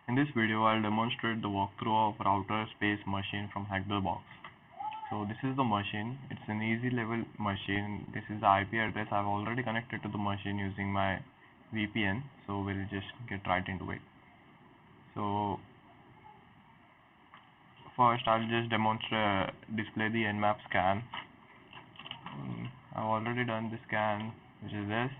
In this video, I'll demonstrate the walkthrough of Routerspace machine from Hackbox. So this is the machine. It's an easy level machine. This is the IP address. I've already connected to the machine using my VPN. So we'll just get right into it. So first, I'll just display the Nmap scan. I've already done the scan, which is this.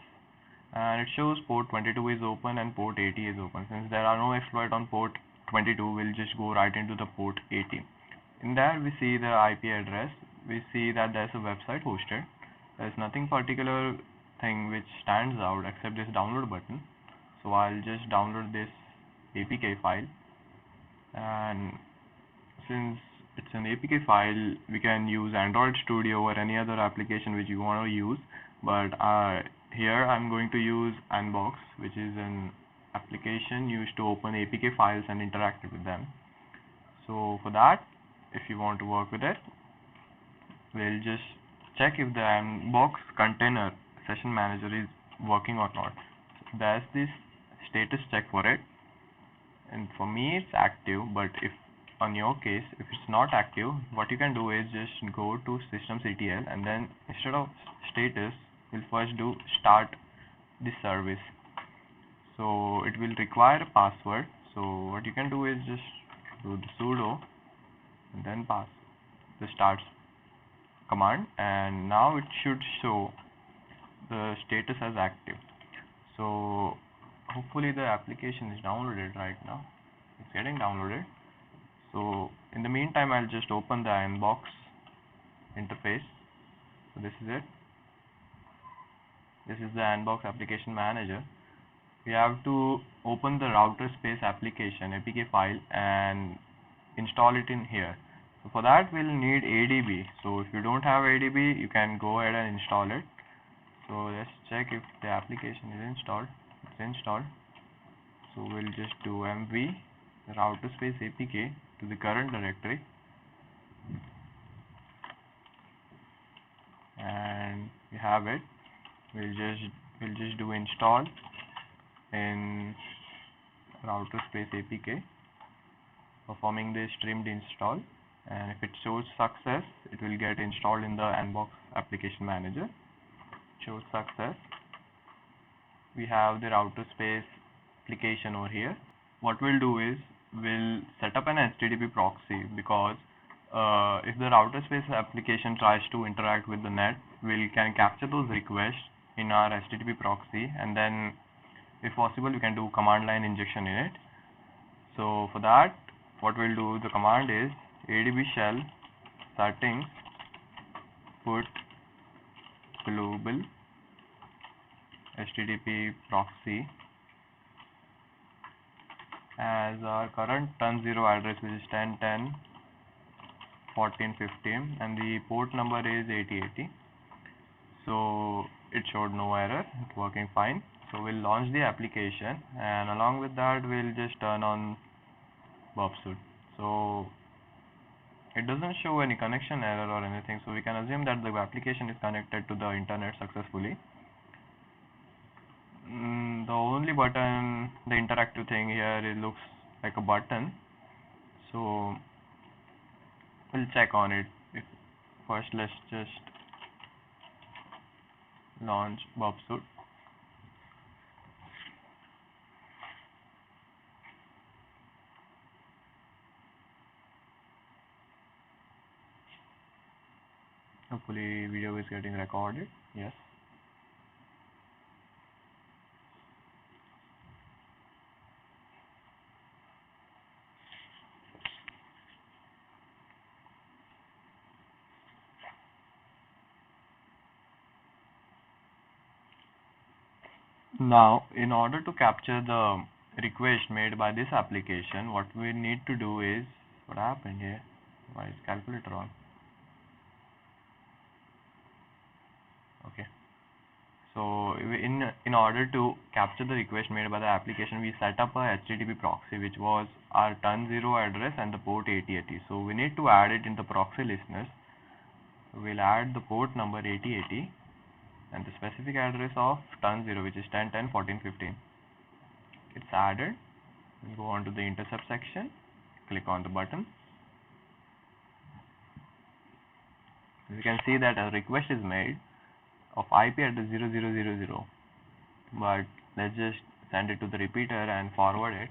And it shows port 22 is open and port 80 is open. Since there are no exploit on port 22, we'll just go right into the port 80. In there we see the IP address. We see that there's a website hosted. There's nothing particular thing which stands out except this download button. So I'll just download this APK file, and since it's an APK file, we can use Android Studio or any other application which you want to use, but here I'm going to use Nbox, which is an application used to open APK files and interact with them. So for that, if you want to work with it, we'll just check if the Nbox container session manager is working or not. So there's this status check for it, and for me it's active, but if on your case, if it's not active, what you can do is just go to systemctl, and then instead of status, we'll first do start this service. So it will require a password. So what you can do is just do the sudo and then pass the start command, and now it should show the status as active. So hopefully the application is downloaded right now. It's getting downloaded. So in the meantime, I'll just open the Nbox interface. So this is it. This is the Nbox application manager. We have to open the Routerspace application APK file and install it in here. So for that, we'll need ADB. So if you don't have ADB, you can go ahead and install it. So let's check if the application is installed. It's installed. So we'll just do mv Routerspace APK to the current directory, and we have it. We'll just do install in Routerspace APK, performing the streamed install, and if it shows success, it will get installed in the Nbox application manager. It shows success. We have the Routerspace application over here. What we'll do is we'll set up an HTTP proxy, because if the Routerspace application tries to interact with the net, we can capture those requests in our HTTP proxy, and then if possible we can do command line injection in it. So for that, what we'll do, the command is adb shell settings put global HTTP proxy as our current turn0 address, which is 10.10.14.15, and the port number is 8080. So it showed no error, it's working fine. So we'll launch the application, and along with that we'll just turn on Bobsuit. So it doesn't show any connection error or anything, so we can assume that the application is connected to the internet successfully. The only button, the interactive thing here, it looks like a button, so we'll check on it. First, let's just launch Bobsuit. Hopefully video is getting recorded. Yes. Now, in order to capture the request made by this application, what we need to do is, what happened here? Why is calculator on? Okay. So in order to capture the request made by the application, we set up a HTTP proxy, which was our turn0 address and the port 8080. So we need to add it in the proxy listeners. We'll add the port number 8080 and the specific address of turn0, which is 10.10.14.15. It's added. Go on to the intercept section, click on the button. You can see that a request is made of IP address 0000, but let's just send it to the repeater and forward it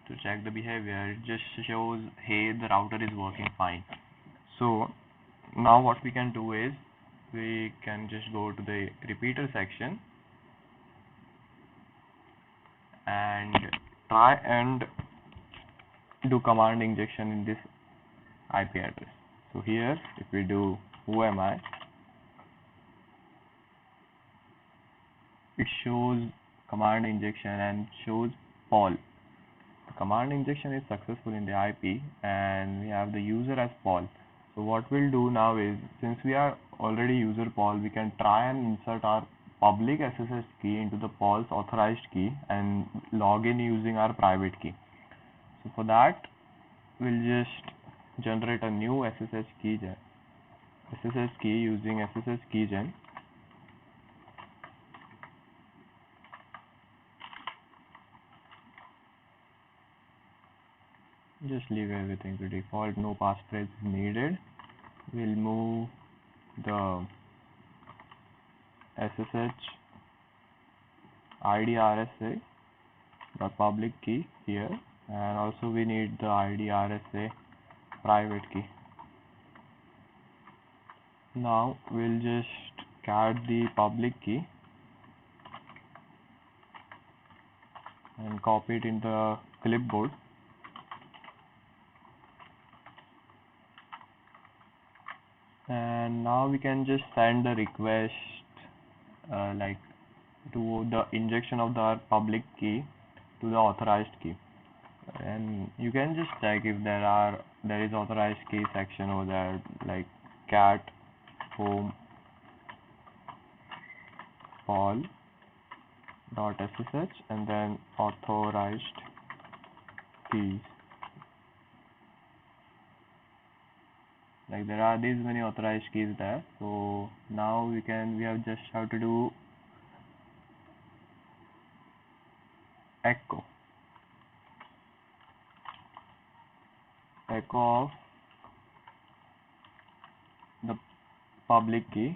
to check the behavior. It just shows, hey, the router is working fine. So now what we can do is we can just go to the repeater section and try and do command injection in this IP address. So here, if we do who am I, it shows command injection and shows Paul. The command injection is successful in the IP and we have the user as Paul. So what we'll do now is, since we are already user Paul, we can try and insert our public SSH key into the Paul's authorized key and log in using our private key. So for that, we'll just generate a new SSH key using SSH keygen. Just leave everything to default, no passphrase is needed. We'll move the SSH ID RSA, the public key here, and also we need the ID RSA private key. Now we'll just cat the public key and copy it in the clipboard. And now we can just send the request like to the injection of the public key to the authorized key, and you can just check if there is authorized key section over there, like cat home Paul .ssh and then authorized keys. Like there are these many authorized keys there. So now we have to do echo of the public key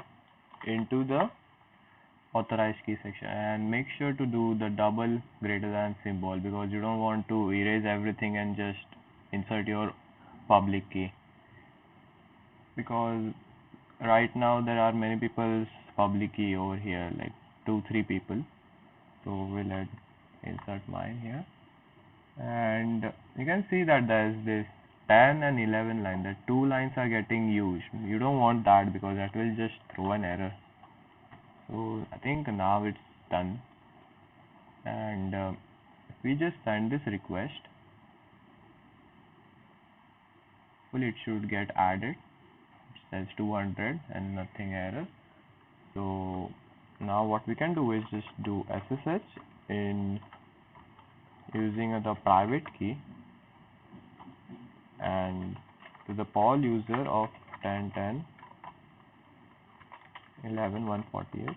into the authorized key section, and make sure to do the double greater than symbol, because you don't want to erase everything and just insert your public key, because right now there are many people's public key over here, like 2-3 people. So we'll insert mine here, and you can see that there's this 10 and 11 line, that 2 lines are getting used. You don't want that because that will just throw an error. So I think now it's done, and if we just send this request, well, it should get added. It says 200 and nothing error. So now what we can do is just do SSH in using the private key and to the Paul user of 10.10 11.148.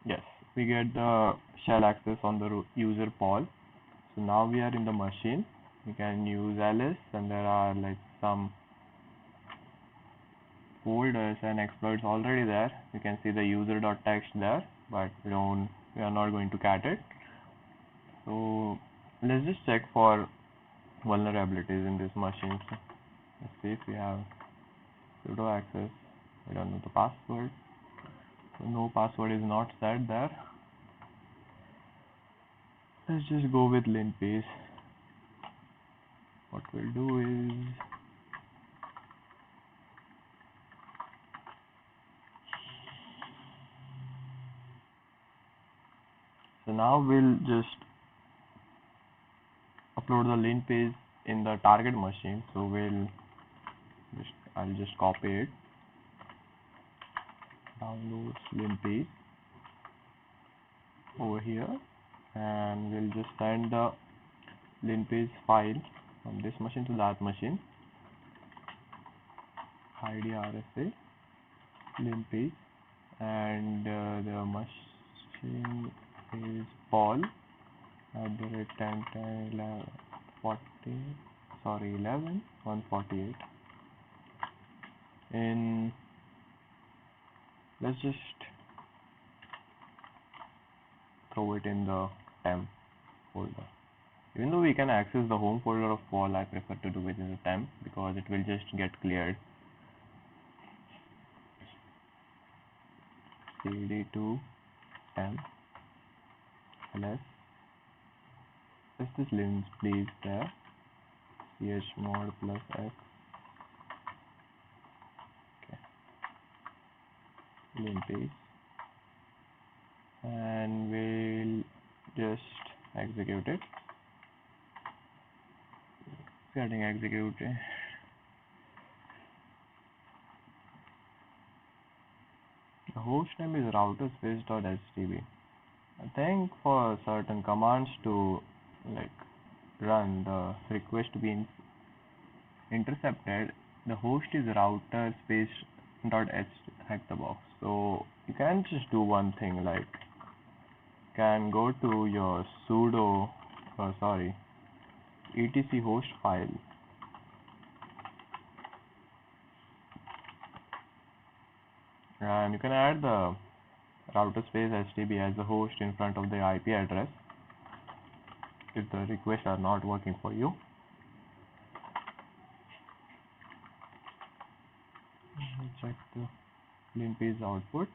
Yes, we get the shell access on the user Paul. So now we are in the machine. We can use ls, and there are like some folders and exploits already there. You can see the user.txt there, but we are not going to cat it. So let's just check for vulnerabilities in this machine. So let's see if we have sudo access. We don't know the password, so no password is not set there. Let's just go with linkbase. What we'll do is so now we'll just upload the link page in the target machine. So I'll just copy it, downloads link page over here, and we'll just send the link page file from this machine to that machine. ID RSA link page, and the machine is Paul at the rate 10 10 11 40 sorry 11 148 in let's just throw it in the temp folder. Even though we can access the home folder of Paul, I prefer to do it in the temp because it will just get cleared. cd2 temp ls is this lint please there chmod plus x okay lint and we'll just execute it. Getting executed. The host name is routerspace.htb. I think for certain commands to like run the request to be intercepted, the host is routerspace.h hack the box. So you can just do one thing like can go to your sudo etc host file and you can add the routerspace HTTP as a host in front of the IP address if the requests are not working for you. Check the limpage output.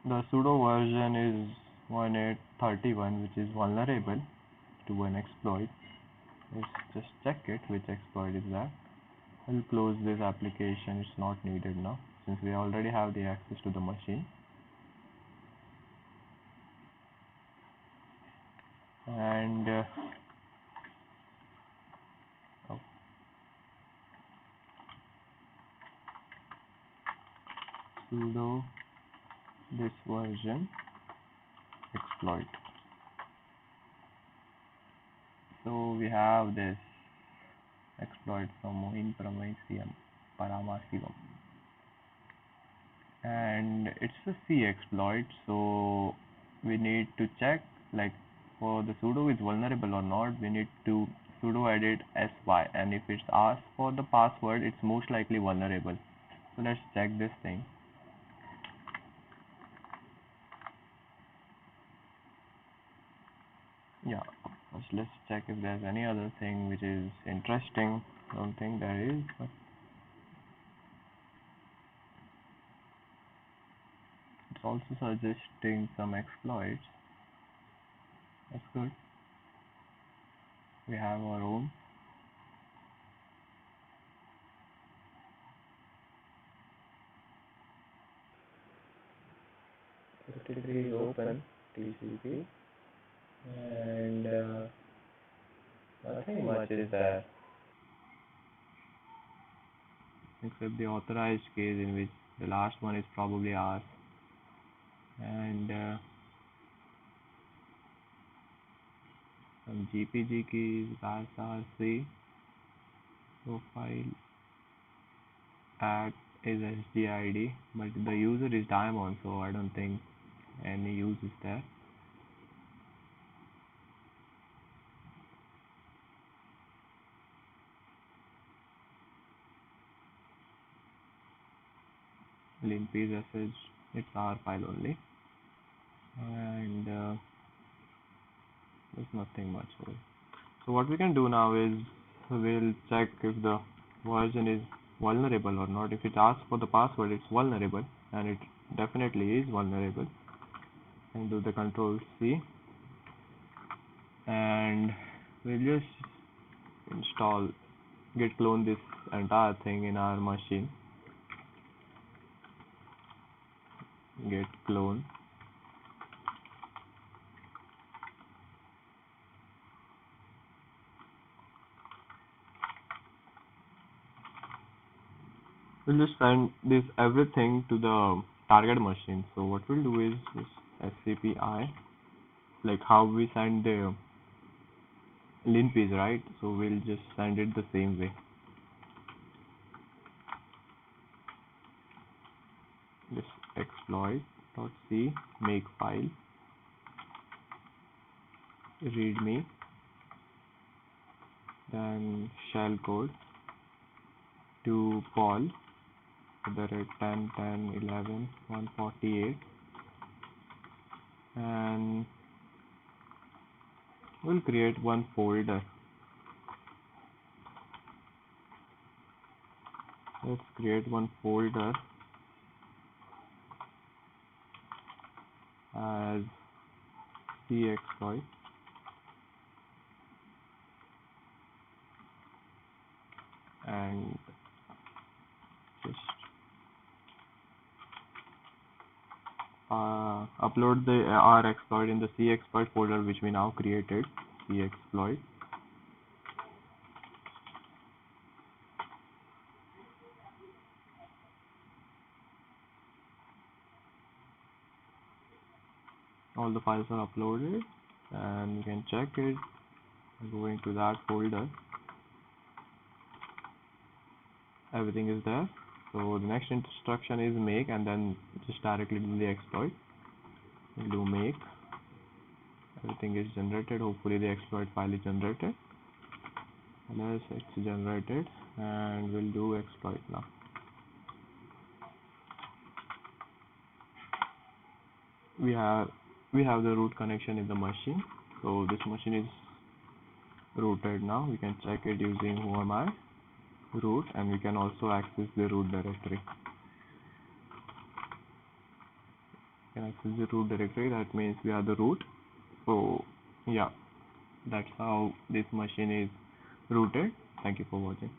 The sudo version is 1831 which is vulnerable to an exploit. Let's just check it which exploit is that. I'll close this application, it's not needed now since we already have the access to the machine. And sudo this version exploit. So we have this exploit from Mohin Paramasivam and it's a C exploit, so we need to check like for the sudo is vulnerable or not. We need to sudo edit sy and if it's asked for the password it's most likely vulnerable. So let's check this thing. Yeah, first let's check if there's any other thing which is interesting. I don't think there is, but it's also suggesting some exploits. That's good. We have our own. FTP is open, TCP, and nothing much is there except the authorized case in which the last one is probably ours, and some GPG keys, BASRC, profile tag is HDID, but the user is Diamond, so I don't think any use is there. Limpage SH, it's our file only, and there's nothing much here. So what we can do now is we'll check if the version is vulnerable or not. If it asks for the password, it's vulnerable, and it definitely is vulnerable. And do the control C, and we'll just install git clone this entire thing in our machine. Git clone. We'll just send this everything to the target machine. So what we'll do is this scpi, like how we send the limpage, right? So we'll just send it the same way. This exploit c make file readme, then shell code to poll the rate 10 10 11 148, and we'll create one folder. Let's create one folder as C exploit, and just upload the R exploit in the C exploit folder which we now created, C exploit. All the files are uploaded and you can check it going to that folder. Everything is there. So the next instruction is make, and then just directly do the exploit. We'll do make. Everything is generated. Hopefully the exploit file is generated. Yes, it's generated, and we'll do exploit now. We have the root connection in the machine, so this machine is rooted now. We can check it using whoami root, and we can also access the root directory. Can access the root directory, that means we are the root. So yeah, that's how this machine is rooted. Thank you for watching.